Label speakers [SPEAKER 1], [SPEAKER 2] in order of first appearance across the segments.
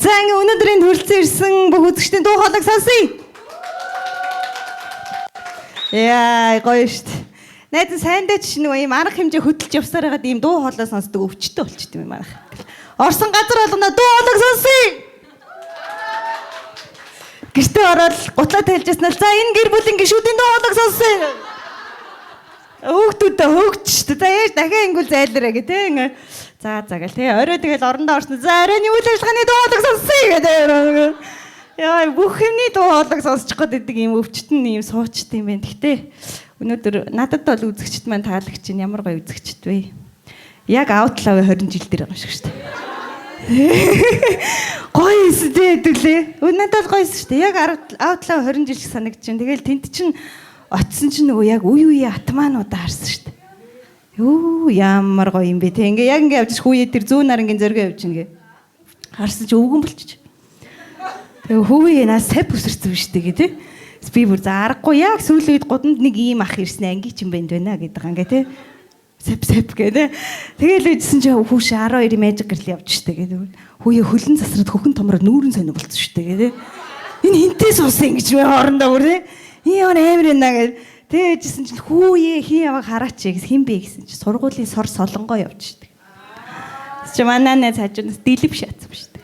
[SPEAKER 1] За ингээ өнөөдрийн төрөлцөн ирсэн бүх үзэгчдийн дуу хоолойг сонсъё. Яа, гоё штт. Найдан сайндаа ч нэг юм арга хэмжээ хөдөлж явсаар хагаад ийм дуу хоолой сонсдог өвчтөй болчт юм манайх. Орсон газар болгоно дуу хоолойг сонсъё. Гэртээ ороод гутлаа тайлжсанаа за энэ гэр бүлийн гишүүдийн дуу хоолойг сонсъё. Хөөгтүүдээ хөөгч штт. За яаж дахиад ингүүл зайлраа гэ тэ ингээ. За гэл тий орой тэгэл орондоо орсон. За оройны үйл ажиллагааны дуу хоолойг сонсъё гэдэг. Яа бүх юмний дуу хоолойг сонсчих гээд идэг юм өвчтөн юм суучт юм байна. Гэтэ өнөөдөр надад бол үзэгчд маань таалагч чинь ямар гоё үзэгчд вэ? Яг Outlaw 20 жил дээр байгаа юм шиг шүү дээ. Гоё эсдээ хэдүүлээ. Надад гоё шүү дээ. Яг Outlaw 20 жил шиг санагдаж байна. Тэгэл тент чинь очсон чинь нөгөө яг үе атмаануудаа харсан шүү дээ. Юу ямар гоё юм бэ те. Ингээ яг ингээ явж хүүе тэр зүүн нарангийн зөргөө явж ингээ. Харсан чи өвгөн болчих. Тэгээ хүүе нас сав өсөрсөн биш тэгээ те. Би бүр за аргагүй яг сүүлийн үед годонд нэг ийм ах ирсэн анги ч юм байна гэдэг ингээ те. Сав гэдэг. Тэгээл үжсэн чи хүүш 12 magic гэрл явж штэ гэдэг. Хүүе хөлн засраад хөхөн томроо нүүрэн сонир болцсон штэ гэдэг. Энэ хинтээ суусан ингэж вэ хоорондоо бүр те. Ийм амар байна гэдэг. Тэгээжсэн чинь хүүе хин яваг хараач гэж хин бэ гэсэн чинь сургуулийн сор солонгоо явж штэ. Чи манаа цаажнаас дэлб шаацсан штэ.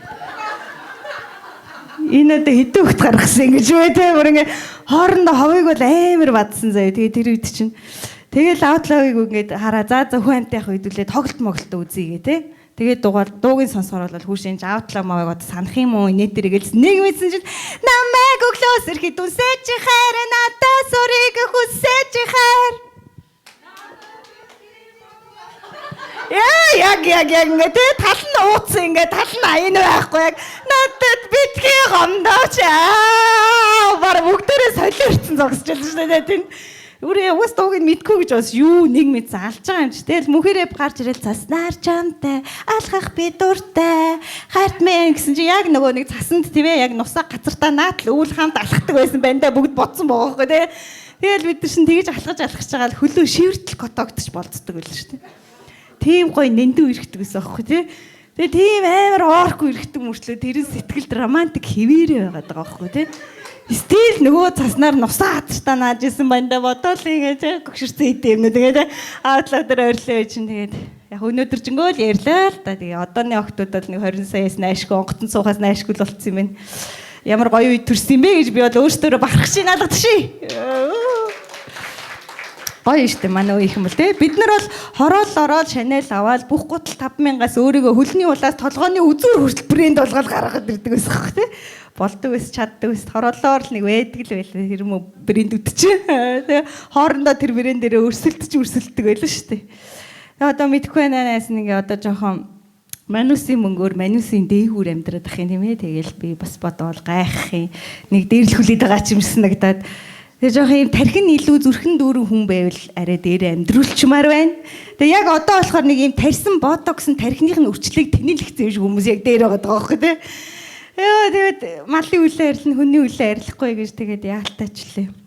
[SPEAKER 1] Энэ одоо хэдэн хөлт гаргасан ингэж вэ те бүр ингээ хоорондоо ховыг бол амар бадсан заяа. Тэгээ тэр үед чинь тэгэл Outlaw-ыг ингээд хараа за хүн амтайх үйдүүлээ тоглолт моголтоо үзье гэ те. Тэгээд дуугийн сонсохоор бол хүүшинж Outlaw мавыг одоо санах юм уу инээ дээр гэлс нэг мэдсэн чинь намайг өглөөс ирэхэд үсэж хайр надаас өрийг хүсэж хайр. Яг ингээд тал нь ууцсан ингээд тал нь аян байхгүй яг надад битгий гомдооч бар бүгдээрээ солиорцсон зогсож байсан шүү дээ тийм. Үрээ уус дууг нь мэдгүй гэж бас юу нэг мэдсэн алж байгаа юм чи. Тэгэл мөнхөрөө гарч ирэл заснаар чамтай алхах би дуртай хайрт мэн гэсэн чи яг нөгөө нэг цасанд тийм ээ яг нусаа газартаа наатал үйл хамт алхдаг байсан байна да бүгд бодсон байгаа хөөе тий. Тэгэл бид нар шин тэгэж алхаж байгаа л хөлөө шивэртэл котогдож болцдог байл шүү дээ. Тийм гоё нэндүү ирэхдэг гэсэн аахгүй тий. Тэгээ тийм амар оорхгүй ирэхдэг мөрчлөө тэрэн сэтгэлд романтик хэвээрээ байгаад байгаа аахгүй тий. Стил нөгөө цаснаар нусаа хатартаа нааж исэн байна да бодоол ингэж гөгшөрсөн идэв юм тэгээд Outlaw дээр ойрлоо чинь тэгээд яг өнөөдөр жингөө л ярьлаа л да тэгээд одооны охтууд бол нэг 20 саяас наашгүй онгоцон суухаас наашгүй л болцсон юм байна. Ямар гоё үед төрсөн юм бэ гэж би бол өөртөө бахарх шиг наалгад ший. Гоё штэ манай үе юм бол те бид нар бол хороол ороод Chanel аваад бүх гутал 5,000-аас өөрийгөө хөлний улаас толгойн үзүүр хүртэл брэнд болгоод гаргаад ирдэг байсан хэрэг те болдог ус чаддаг ус хороолоор л нэг байдаг л байлаа тэр юм уу брэндүүд чинь те хоорондоо тэр брэнд дээрээ өрсөлдөж байлаа штэ. Одоо мэдхгүй байна наас нэг одоо жоохон манусын мөнгөөр манусын дээгүүр амьдраад ах юм тийм ээ тэгэл би бас бодоол гайхах юм нэг дээрлхүүлээд байгаа ч юм санагдаад тэгээ жоох юм тархин илүү зүрхэн дүүрэн хүн байвал арай дээрээ амьдруулчмаар байна. Тэгээ яг одоо болохоор нэг юм тарьсан ботокс нь тархиных нь өрчлөгийг тэнэлэгцсэн юм шиг хүмүүс яг дээр байгаа байхгүй тий. Яа тэгээд малын үлээ арилна хүний үлээ арилахгүй гэж тэгээд яалтаачлаа.